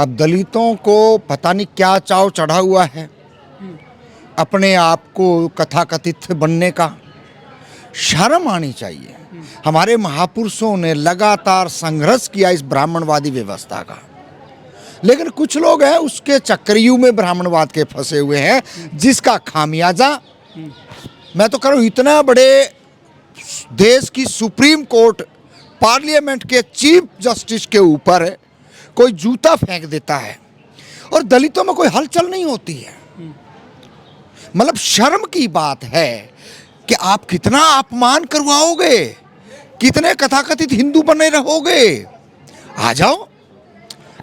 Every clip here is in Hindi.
अब दलितों को पता नहीं क्या चाव चढ़ा हुआ है अपने आप को कथाकथित बनने का। शर्म आनी चाहिए। हमारे महापुरुषों ने लगातार संघर्ष किया इस ब्राह्मणवादी व्यवस्था का, लेकिन कुछ लोग हैं उसके चक्रव्यूह में ब्राह्मणवाद के फंसे हुए हैं, जिसका खामियाजा मैं तो कह रहा हूं इतना बड़े देश की सुप्रीम कोर्ट पार्लियामेंट के चीफ जस्टिस के ऊपर कोई जूता फेंक देता है और दलितों में कोई हलचल नहीं होती है। मतलब शर्म की बात है कि आप कितना अपमान करवाओगे, कितने कथाकथित हिंदू बने रहोगे। आ जाओ,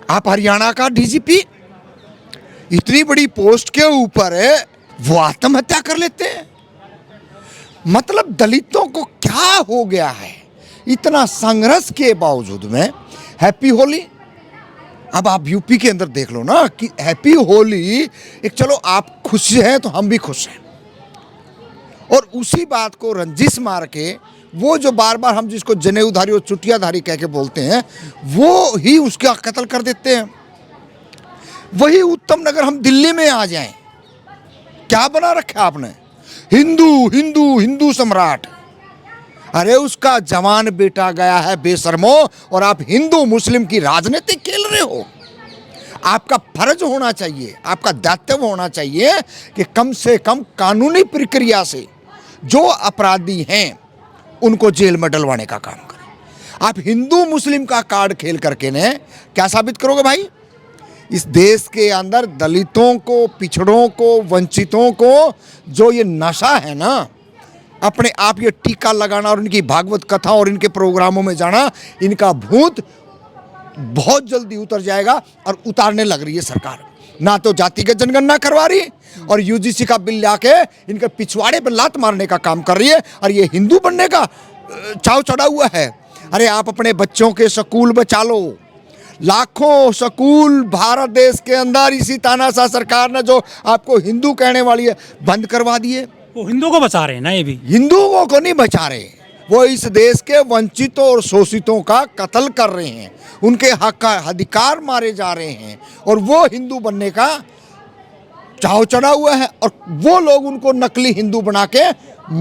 आप हरियाणा का डीजीपी इतनी बड़ी पोस्ट के ऊपर है, वो आत्महत्या कर लेते हैं। मतलब दलितों को क्या हो गया है, इतना संघर्ष के बावजूद में। हैप्पी होली, अब आप यूपी के अंदर देख लो ना कि हैप्पी होली एक, चलो आप खुश हैं तो हम भी खुश हैं, और उसी बात को रंजिश मार के वो जो बार बार हम जिसको जनेऊधारी और चुटियाधारी कह के बोलते हैं, वो ही उसका कत्ल कर देते हैं। वही उत्तम नगर हम दिल्ली में आ जाएं, क्या बना रखा आपने, हिंदू हिंदू हिंदू सम्राट। अरे उसका जवान बेटा गया है बेशर्मो, और आप हिंदू मुस्लिम की राजनीति खेल रहे हो। आपका फर्ज होना चाहिए, आपका दायित्व होना चाहिए कि कम से कम कानूनी प्रक्रिया से जो अपराधी हैं उनको जेल में डलवाने का काम करें। आप हिंदू मुस्लिम का कार्ड खेल करके ने क्या साबित करोगे भाई? इस देश के अंदर दलितों को, पिछड़ों को, वंचितों को जो ये नशा है ना, अपने आप ये टीका लगाना और इनकी भागवत कथा और इनके प्रोग्रामों में जाना, इनका भूत बहुत जल्दी उतर जाएगा। और उतारने लग रही है सरकार, ना तो जातिगत जनगणना करवा रही और यूजीसी का बिल लाके इनके पिछवाड़े पर लात मारने का काम कर रही है, और ये हिंदू बनने का चाव चढ़ा हुआ है। अरे आप अपने बच्चों के स्कूल बचा लो, लाखों स्कूल भारत देश के अंदर इसी तानाशाह सरकार ने जो आपको हिंदू कहने वाली है बंद करवा दिए। वो हिंदुओं को बचा रहे हैं ना, ये भी हिंदुओं को नहीं बचा रहे, वो इस देश के वंचितों और शोषितों का कत्ल कर रहे हैं, उनके हक का अधिकार मारे जा रहे हैं, और वो हिंदू बनने का चाव चढ़ा हुआ है। और वो लोग उनको नकली हिंदू बना के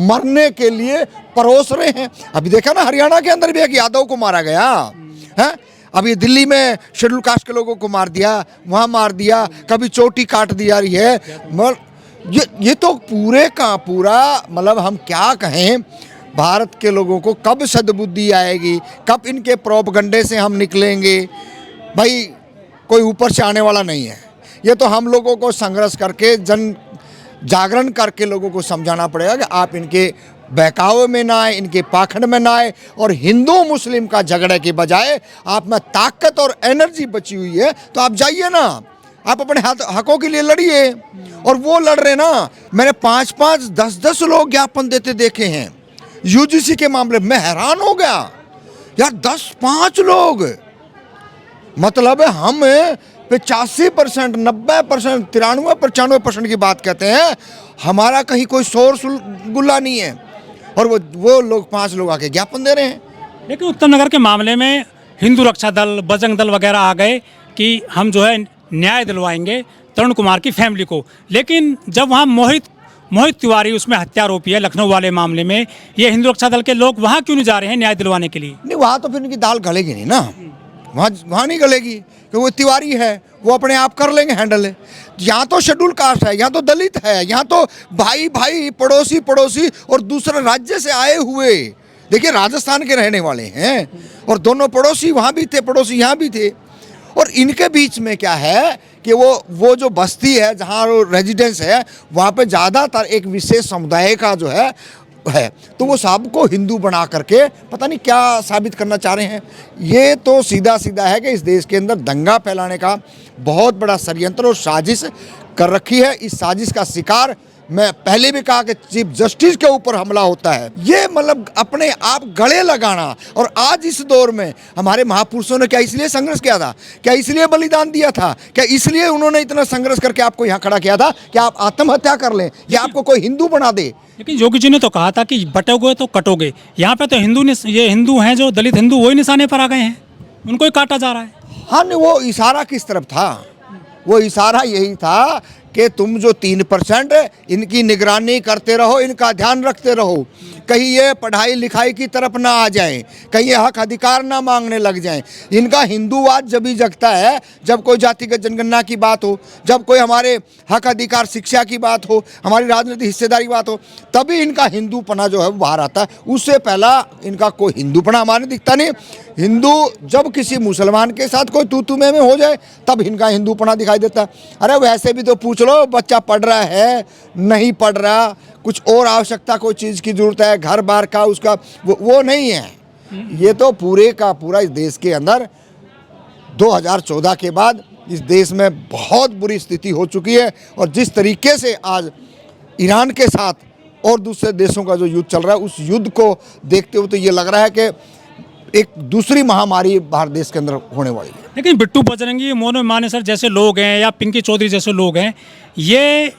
मरने के लिए परोस रहे हैं। अभी देखा ना हरियाणा के अंदर भी एक यादव को मारा गया है। अभी दिल्ली में शेड्यूल कास्ट के लोगों को मार दिया, वहाँ मार दिया, कभी चोटी काट दिया रही है। ये तो पूरे का पूरा, मतलब हम क्या कहें, भारत के लोगों को कब सद्बुद्धि आएगी, कब इनके प्रोपगंडे से हम निकलेंगे। भाई कोई ऊपर से आने वाला नहीं है, ये तो हम लोगों को संघर्ष करके जन जागरण करके लोगों को समझाना पड़ेगा कि आप इनके बहकावे में ना आए, इनके पाखंड में ना आए, और हिंदू मुस्लिम का झगड़े के बजाय आप में ताकत और एनर्जी बची हुई है तो आप जाइए ना, आप अपने हकों के लिए लड़िए। और वो लड़ रहे ना, मैंने 5-5, 10-10 लोग ज्ञापन देते देखे हैं यूजीसी के मामले में। हैरान हो गया यार, 10-5 लोग, मतलब हम 85%, 90%, 93-95% की बात कहते हैं, हमारा कहीं कोई शोर गुल्ला नहीं है, और वो लोग 5 लोग आके ज्ञापन दे रहे हैं। लेकिन उत्तम नगर के मामले में हिंदू रक्षा दल, बजरंग दल वगैरह आ गए कि हम जो है न्याय दिलवाएंगे तरुण कुमार की फैमिली को। लेकिन जब वहाँ मोहित तिवारी उसमें हत्यारोपी है लखनऊ वाले मामले में, ये हिंदू रक्षा दल के लोग वहाँ क्यों नहीं जा रहे हैं न्याय दिलवाने के लिए? नहीं, वहाँ तो फिर इनकी दाल गलेगी नहीं ना, वहाँ नहीं गलेगी, क्योंकि वो तिवारी है, वो अपने आप कर लेंगे हैंडल। यहाँ तो शेड्यूल कास्ट है, यहाँ तो दलित है, यहाँ तो भाई भाई, पड़ोसी पड़ोसी, और दूसरे राज्य से आए हुए, देखिए राजस्थान के रहने वाले हैं, और दोनों पड़ोसी वहाँ भी थे, पड़ोसी यहाँ भी थे। और इनके बीच में क्या है कि वो जो बस्ती है जहाँ रेजिडेंस है, वहाँ पे ज़्यादातर एक विशेष समुदाय का जो है, तो वो सबको हिंदू बना करके पता नहीं क्या साबित करना चाह रहे हैं। ये तो सीधा सीधा है कि इस देश के अंदर दंगा फैलाने का बहुत बड़ा षड्यंत्र और साजिश कर रखी है। इस साजिश का शिकार, मैं पहले भी कहा कि चीफ जस्टिस के ऊपर हमला होता है, ये मतलब अपने आप गले लगाना। और आज इस दौर में हमारे महापुरुषों ने क्या इसलिए संघर्ष किया था, क्या इसलिए बलिदान दिया था, क्या इसलिए उन्होंने इतना संघर्ष करके आपको यहाँ खड़ा किया था कि आप आत्महत्या कर लें या आपको कोई हिंदू बना दे? लेकिन योगी जी ने तो कहा था कि बटोगे तो कटोगे। यहाँ पे तो हिंदू ने, ये हिंदू हैं जो दलित हिंदू, वही निशाने पर आ गए हैं, उनको ही काटा जा रहा है। हाँ नहीं, वो इशारा किस तरफ था? वो इशारा यही था कि तुम जो 3% इनकी निगरानी करते रहो, इनका ध्यान रखते रहो, कहीं ये पढ़ाई लिखाई की तरफ ना आ जाएं, कहीं ये हक अधिकार ना मांगने लग जाएं। इनका हिंदूवाद जब ही जगता है जब कोई जातिगत जनगणना की बात हो, जब कोई हमारे हक अधिकार शिक्षा की बात हो, हमारी राजनीतिक हिस्सेदारी की बात हो, तभी इनका हिंदूपना जो है वो बाहर आता है। उससे पहला इनका कोई हिंदूपना हमारे दिखता नहीं। हिंदू जब किसी मुसलमान के साथ कोई तू में हो जाए तब इनका हिंदूपना दिखाई देता है। अरे वैसे भी तो पूछ लो, बच्चा पढ़ रहा है नहीं पढ़ रहा, कुछ और आवश्यकता कोई चीज़ की ज़रूरत है, घर बार का उसका वो नहीं है। ये तो पूरे का पूरा इस देश के अंदर 2014 के बाद इस देश में बहुत बुरी स्थिति हो चुकी है। और जिस तरीके से आज ईरान के साथ और दूसरे देशों का जो युद्ध चल रहा है, उस युद्ध को देखते हुए तो ये लग रहा है कि एक दूसरी महामारी भारत देश के अंदर होने वाली है। लेकिन बिट्टू बजरंगी, मोनू मानेसर जैसे लोग हैं या पिंकी चौधरी जैसे लोग हैं, ये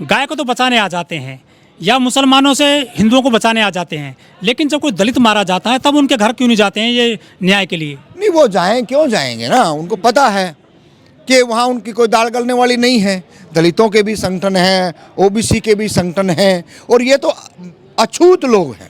गाय को तो बचाने आ जाते हैं या मुसलमानों से हिंदुओं को बचाने आ जाते हैं, लेकिन जब कोई दलित मारा जाता है तब उनके घर क्यों नहीं जाते हैं ये न्याय के लिए? नहीं, वो जाएं क्यों जाएंगे ना, उनको पता है कि वहाँ उनकी कोई दाल गलने वाली नहीं है। दलितों के भी संगठन हैं, ओबीसी के भी संगठन हैं, और ये तो अछूत लोग हैं,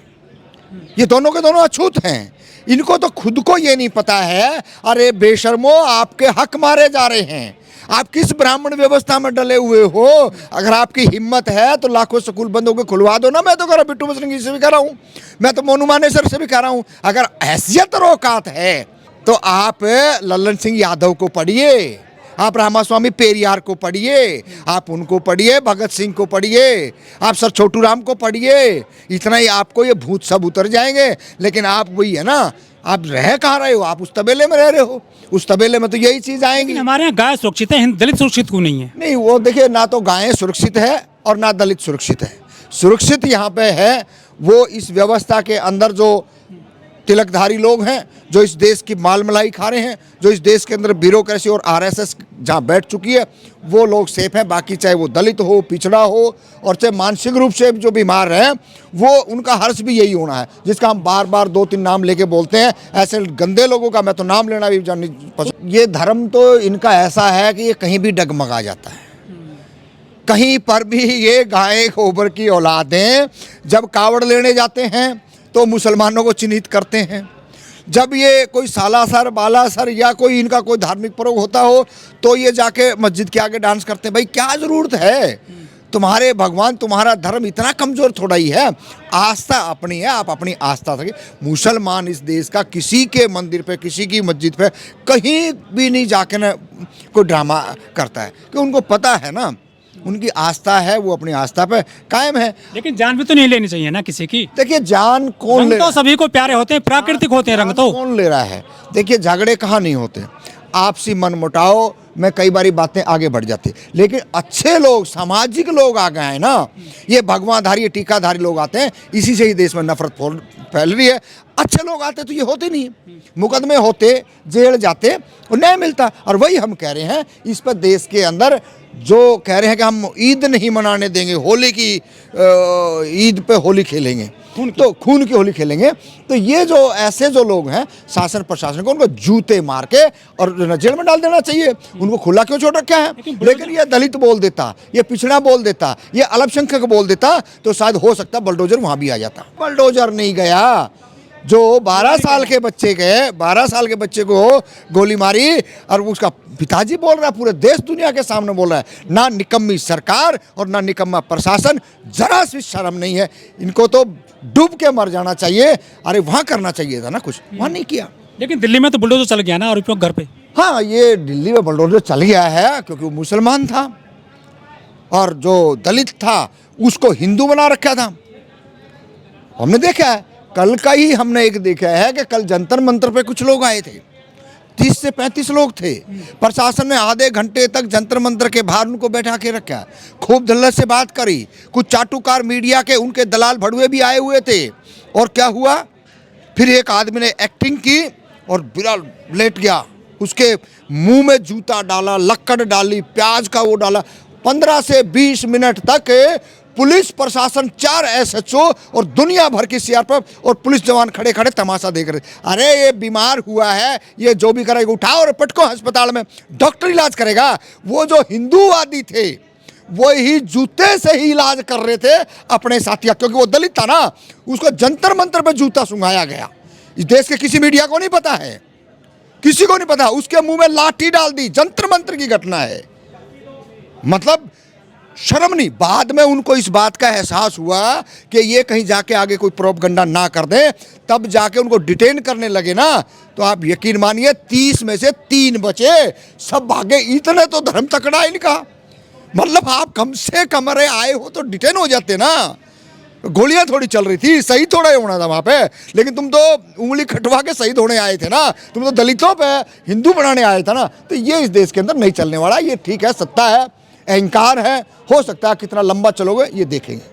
ये दोनों के दोनों अछूत हैं। इनको तो खुद को ये नहीं पता है, अरे बेशर्मो आपके हक मारे जा रहे हैं, आप किस ब्राह्मण व्यवस्था में डले हुए हो? अगर आपकी हिम्मत है तो लाखों स्कूल बंद होकर खुलवा दो ना। मैं तो कह रहा हूँ, बिट्टू बजरंगी से भी कह रहा हूँ, मैं तो मोनू मानेसर से भी कह रहा हूँ, अगर हैसियत और औकात है तो आप लल्लन सिंह यादव को पढ़िए, आप रामास्वामी पेरियार को पढ़िए, आप उनको पढ़िए, भगत सिंह को पढ़िए, आप सर छोटू राम को पढ़िए, इतना ही आपको ये भूत सब उतर जाएंगे। लेकिन आप वही है ना, आप रह कहाँ रहे हो? आप उस तबेले में रह रहे हो, उस तबेले में तो यही चीज़ आएंगी। हमारे यहाँ गाय सुरक्षित है, दलित सुरक्षित क्यों नहीं है? नहीं, वो देखिए, ना तो गायें सुरक्षित है और ना दलित सुरक्षित है। सुरक्षित यहाँ पे है वो इस व्यवस्था के अंदर जो तिलकधारी लोग हैं, जो इस देश की माल मलाई खा रहे हैं, जो इस देश के अंदर ब्यूरोक्रेसी और आरएसएस जहाँ बैठ चुकी है, वो लोग सेफ हैं। बाकी चाहे वो दलित हो, पिछड़ा हो, और चाहे मानसिक रूप से जो बीमार हैं, वो उनका हर्ष भी यही होना है, जिसका हम बार बार 2-3 नाम लेके बोलते हैं। ऐसे गंदे लोगों का मैं तो नाम लेना भी जाननी पसंद। ये धर्म तो इनका ऐसा है कि ये कहीं भी डगमगा जाता है, कहीं पर भी। ये गाय गोबर की औलादें जब कावड़ लेने जाते हैं तो मुसलमानों को चिन्हित करते हैं, जब ये कोई सालासर बालासर या कोई इनका कोई धार्मिक पर्व होता हो तो ये जाके मस्जिद के आगे डांस करते हैं। भाई क्या ज़रूरत है? तुम्हारे भगवान, तुम्हारा धर्म इतना कमज़ोर थोड़ा ही है। आस्था अपनी है, आप अपनी आस्था से। मुसलमान इस देश का किसी के मंदिर पे, किसी की मस्जिद पे कहीं भी नहीं जाके ना कोई ड्रामा करता है, कि उनको पता है ना, उनकी आस्था है, वो अपनी आस्था पे कायम है। लेकिन जान भी तो नहीं लेनी चाहिए ना किसी की। देखिए, जान कौन ले, तो सभी को प्यारे होते हैं, प्राकृतिक होते हैं रंग तो। कौन ले रहा है? देखिए, झगड़े कहाँ नहीं होते, आपसी मनमुटाव में कई बारी बातें आगे बढ़ जाती, लेकिन अच्छे लोग, सामाजिक लोग आ गए हैं ना, ये भगवाधारी, टीकाधारी लोग आते हैं, इसी से ही देश में नफरत फैल रही है। अच्छे लोग आते तो ये होते नहीं, मुकदमे होते, जेल जाते और न्याय मिलता। और वही हम कह रहे हैं, इस पर देश के अंदर जो कह रहे हैं कि हम ईद नहीं मनाने देंगे, होली की ईद पे होली खेलेंगे, तो खून की होली खेलेंगे, तो ये जो ऐसे जो लोग हैं शासन प्रशासन को, उनको जूते मार के और जेल में डाल देना चाहिए। उनको खुला क्यों छोड़ रखा है? लेकिन ये दलित बोल देता, ये पिछड़ा बोल देता, ये अल्पसंख्यक बोल देता, तो शायद हो सकता बलडोजर वहाँ भी आ जाता। बलडोजर नहीं गया, जो 12 साल के बच्चे गए, 12 साल के बच्चे को गोली मारी, और उसका पिताजी बोल रहा है, पूरे देश दुनिया के सामने बोल रहा है, ना निकम्मी सरकार और ना निकम्मा प्रशासन, जरा सी शर्म नहीं है। इनको तो डूब के मर जाना चाहिए। अरे वहाँ करना चाहिए था ना कुछ, वहाँ नहीं किया। लेकिन दिल्ली में तो बुलडोजर चल गया ना आरोपियों के घर पे। हाँ, ये दिल्ली में बुलडोजर चल गया है क्योंकि वो मुसलमान था, और जो दलित था उसको हिंदू बना रखा था। हमने देखा है, कल का ही हमने एक देखा है कि कल जंतर मंतर पे कुछ लोग आए थे, 30 से 35 लोग थे। प्रशासन ने आधे घंटे तक जंतर मंतर के बाहर उनको बैठा के रखा, खूब दल्लत से बात करी। कुछ चाटुकार मीडिया के उनके दलाल भड़ुए भी आए हुए थे। और क्या हुआ, फिर एक आदमी ने एक्टिंग की और बिरा लेट गया, उसके मुंह में जूता डाला, लक्कड़ डाली, प्याज का वो डाला। 15 से 20 मिनट तक पुलिस प्रशासन 4 SHO और दुनिया भर की CRPF और पुलिस जवान खड़े खड़े तमाशा देख रहे। अरे ये बीमार हुआ है, ये जो भी करेगा उठाओ और पटको अस्पताल में, डॉक्टर इलाज करेगा। वो जो हिंदूवादी थे वो ही जूते से ही इलाज कर रहे थे अपने साथियों, क्योंकि वो दलित था ना, उसको जंतर मंतर पे जूता सुंघाया गया। इस देश के किसी मीडिया को नहीं पता है, किसी को नहीं पता। उसके मुंह में लाठी डाल दी, जंतर मंतर की घटना है। मतलब शर्म नहीं। बाद में उनको इस बात का एहसास हुआ कि ये कहीं जाके आगे कोई प्रोपगंडा ना कर दे, तब जाके उनको डिटेन करने लगे ना, तो आप यकीन मानिए 30 में से 3 बचे, सब भागे। इतने तो धर्म तकड़ा इनका। मतलब आप कम से कम अरे आए हो तो डिटेन हो जाते ना। गोलियां थोड़ी चल रही थी, शहीद थोड़ा ही होना था वहाँ पे, लेकिन तुम तो उंगली खटवा के शहीद होने आए थे ना, तुम तो दलितों पे हिंदू बनाने आए थे ना। तो ये इस देश के अंदर नहीं चलने वाला। ये ठीक है, सत्ता है, अहंकार है, हो सकता है कितना लंबा चलोगे ये देखेंगे।